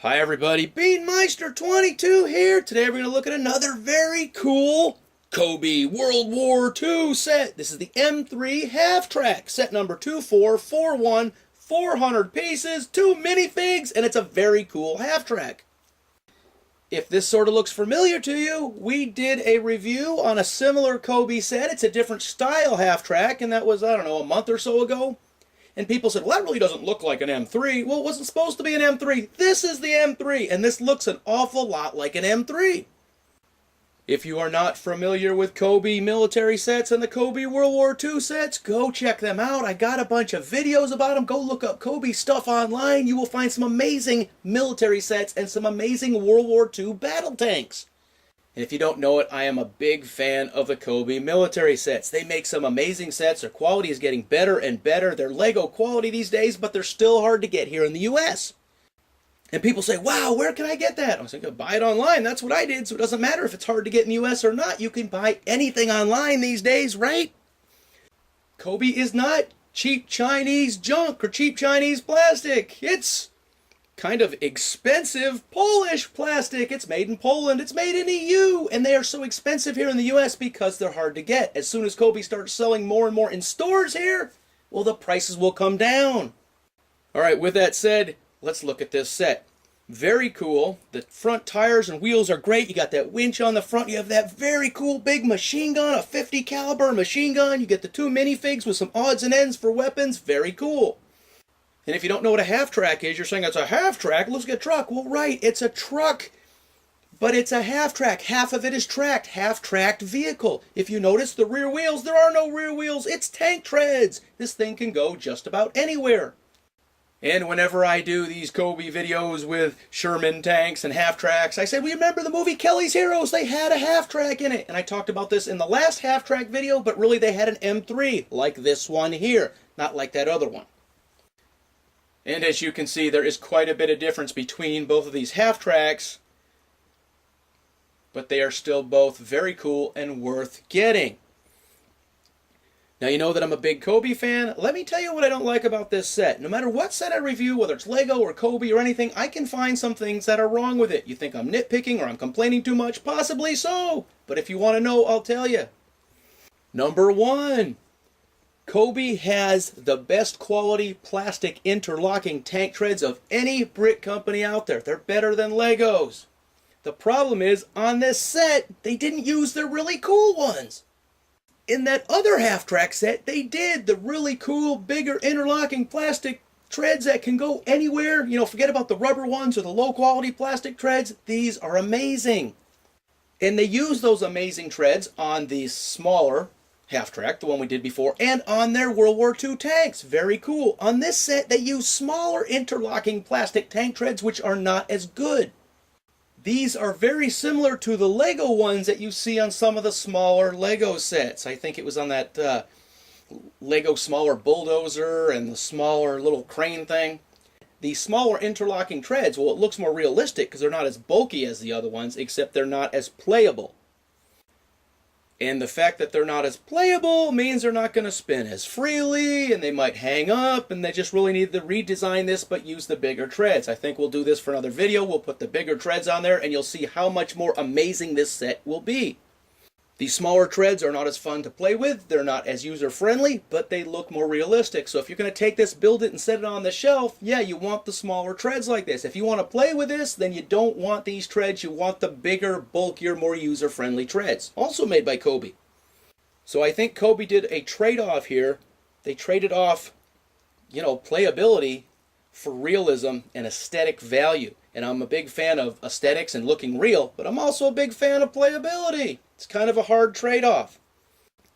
Hi everybody, Beanmeister22 here. Today we're going to look at another very cool Cobi World War II set. This is the M3 Halftrack, set number 2441, 400 pieces, 2 minifigs, and it's a very cool Halftrack. If this sort of looks familiar to you, we did a review on a similar Cobi set. It's a different style Halftrack, and that was, I don't know, a month or so ago. And people said, well, that really doesn't look like an M3. Well, it wasn't supposed to be an M3. This is the M3, and this looks an awful lot like an M3. If you are not familiar with Cobi military sets and the Cobi World War II sets, go check them out. I got a bunch of videos about them. Go look up Cobi stuff online. You will find some amazing military sets and some amazing World War II battle tanks. And if you don't know it, I am a big fan of the Cobi military sets. They make some amazing sets. Their quality is getting better and better. They're Lego quality these days, but they're still hard to get here in the US. And people say, wow, where can I get that? I was like, buy it online. That's what I did, so it doesn't matter if it's hard to get in the US or not. You can buy anything online these days, right? Cobi is not cheap Chinese junk or cheap Chinese plastic. It's kind of expensive Polish plastic. It's made in Poland. It's made in EU. And they are so expensive here in the US because they're hard to get. As soon as Cobi starts selling more and more in stores here, well, the prices will come down. All right, with that said, let's look at this set. Very cool. The front tires and wheels are great. You got that winch on the front. You have that very cool big machine gun, a 50 caliber machine gun. You get the 2 minifigs with some odds and ends for weapons. Very cool. And if you don't know what a half-track is, you're saying it's a half-track, looks like a truck. Well, right, it's a truck, but it's a half-track. Half of it is tracked, half-tracked vehicle. If you notice the rear wheels, there are no rear wheels. It's tank treads. This thing can go just about anywhere. And whenever I do these Cobi videos with Sherman tanks and half-tracks, I say, well, you remember the movie Kelly's Heroes? They had a half-track in it. And I talked about this in the last half-track video, but really they had an M3, like this one here, not like that other one. And as you can see, there is quite a bit of difference between both of these half-tracks, but they are still both very cool and worth getting. Now you know that I'm a big Cobi fan. Let me tell you what I don't like about this set. No matter what set I review, whether it's Lego or Cobi or anything, I can find some things that are wrong with it. You think I'm nitpicking or I'm complaining too much? Possibly so. But if you want to know, I'll tell you. Number 1. Cobi has the best quality plastic interlocking tank treads of any brick company out there. They're better than Legos. The problem is, on this set, they didn't use the really cool ones. In that other half-track set, they did the really cool, bigger interlocking plastic treads that can go anywhere. You know, forget about the rubber ones or the low-quality plastic treads. These are amazing. And they use those amazing treads on the smaller half-track, the one we did before, and on their World War II tanks. Very cool. On this set, they use smaller interlocking plastic tank treads, which are not as good. These are very similar to the Lego ones that you see on some of the smaller Lego sets. I think it was on that Lego smaller bulldozer and the smaller little crane thing. The smaller interlocking treads, well, it looks more realistic because they're not as bulky as the other ones, except they're not as playable. And the fact that they're not as playable means they're not going to spin as freely, and they might hang up, and they just really need to redesign this, but use the bigger treads. I think we'll do this for another video. We'll put the bigger treads on there, and you'll see how much more amazing this set will be. These smaller treads are not as fun to play with. They're not as user-friendly, but they look more realistic. So if you're going to take this, build it, and set it on the shelf, yeah, you want the smaller treads like this. If you want to play with this, then you don't want these treads. You want the bigger, bulkier, more user-friendly treads. Also made by Cobi. So I think Cobi did a trade-off here. They traded off, you know, playability for realism and aesthetic value. And I'm a big fan of aesthetics and looking real, but I'm also a big fan of playability. It's kind of a hard trade-off.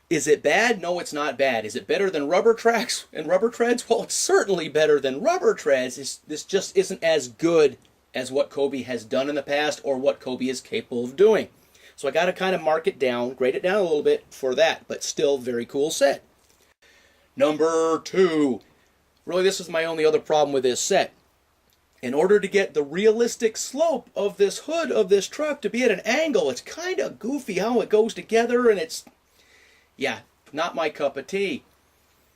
Is it bad? No, it's not bad. Is it better than rubber tracks and rubber treads? Well, it's certainly better than rubber treads. This just isn't as good as what Cobi has done in the past or what Cobi is capable of doing. So I got to kind of mark it down, grade it down a little bit for that, but still very cool set. Number 2. Really, this is my only other problem with this set. In order to get the realistic slope of this hood of this truck to be at an angle, it's kind of goofy how it goes together, and it's, yeah, not my cup of tea.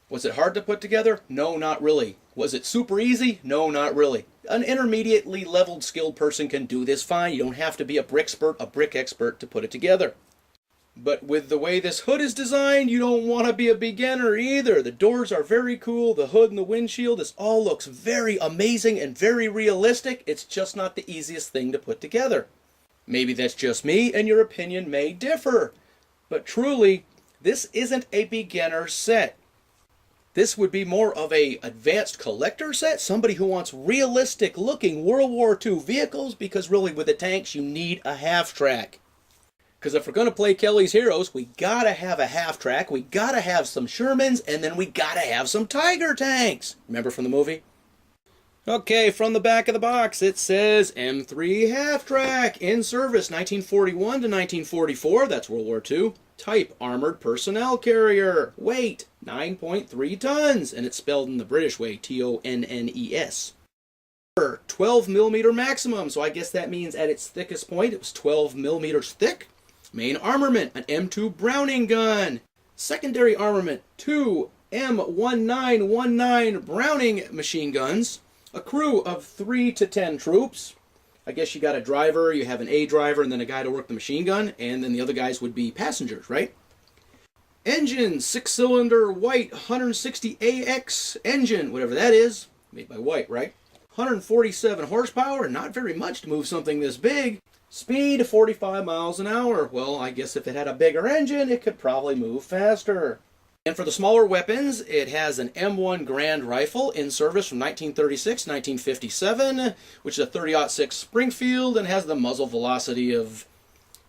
Was it hard to put together? No, not really. Was it super easy? No, not really. An intermediately leveled skilled person can do this fine. You don't have to be a brick expert to put it together. But with the way this hood is designed, you don't want to be a beginner either. The doors are very cool, the hood and the windshield, this all looks very amazing and very realistic. It's just not the easiest thing to put together. Maybe that's just me, and your opinion may differ. But truly, this isn't a beginner set. This would be more of a advanced collector set, somebody who wants realistic looking World War II vehicles, because really with the tanks you need a half-track. Because if we're going to play Kelly's Heroes, we gotta have a half-track, we gotta have some Shermans, and then we gotta have some Tiger tanks. Remember from the movie? Okay, from the back of the box it says M3 half-track, in service 1941 to 1944, that's World War II. Type, armored personnel carrier. Weight, 9.3 tons, and it's spelled in the British way, T-O-N-N-E-S. 12 millimeter maximum, so I guess that means at its thickest point it was 12 millimeters thick. Main armament, an M2 Browning gun. Secondary armament, 2 M1919 Browning machine guns. A crew of 3 to 10 troops. I guess you got a driver, you have an A driver, and then a guy to work the machine gun, and then the other guys would be passengers, right? Engine, 6-cylinder White 160AX engine, whatever that is, made by White, right? 147 horsepower, not very much to move something this big. Speed, 45 miles an hour. Well, I guess if it had a bigger engine, it could probably move faster. And for the smaller weapons, it has an M1 Grand Rifle in service from 1936 to 1957, which is a 30-06 Springfield, and has the muzzle velocity of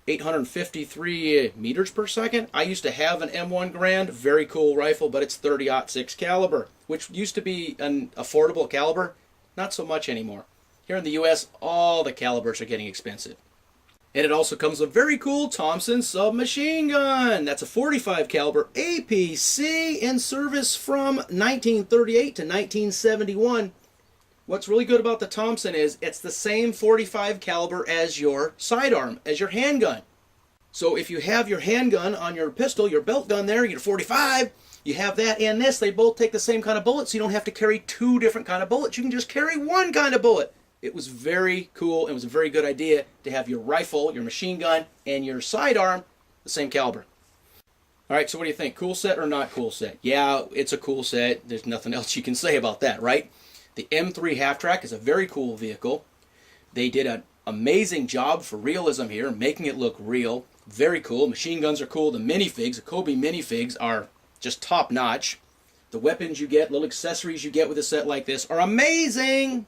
853 meters per second. I used to have an M1 Grand, very cool rifle, but it's 30-06 caliber, which used to be an affordable caliber. Not so much anymore. Here in the US, all the calibers are getting expensive. And it also comes with a very cool Thompson submachine gun. That's a 45 caliber APC in service from 1938 to 1971. What's really good about the Thompson is it's the same 45 caliber as your sidearm, as your handgun. So if you have your handgun on your pistol, your belt gun there, your 45, you have that and this, they both take the same kind of bullet, so you don't have to carry 2 different kind of bullets. You can just carry 1 kind of bullet. It was very cool. It was a very good idea to have your rifle, your machine gun, and your sidearm the same caliber. All right, so what do you think? Cool set or not cool set? Yeah, it's a cool set. There's nothing else you can say about that, right? The M3 Halftrack is a very cool vehicle. They did an amazing job for realism here, making it look real. Very cool. Machine guns are cool. The minifigs, the Cobi minifigs, are just top-notch. The weapons you get, little accessories you get with a set like this are amazing.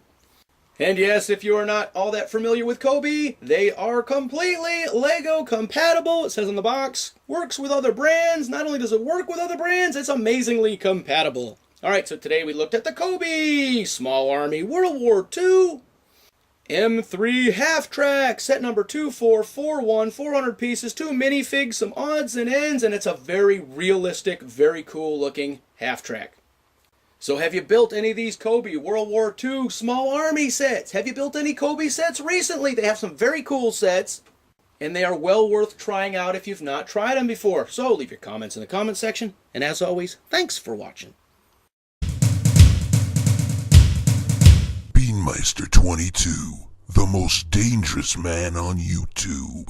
And yes, if you are not all that familiar with Cobi, they are completely Lego compatible. It says on the box, works with other brands. Not only does it work with other brands, it's amazingly compatible. Alright, so today we looked at the Cobi Small Army World War II M3 Halftrack, set number 2441, 400 pieces, 2 minifigs, some odds and ends, and it's a very realistic, very cool looking half-track. So have you built any of these Cobi World War II Small Army sets? Have you built any Cobi sets recently? They have some very cool sets, and they are well worth trying out if you've not tried them before. So leave your comments in the comment section, and as always, thanks for watching. Beanmeister 22, the most dangerous man on YouTube.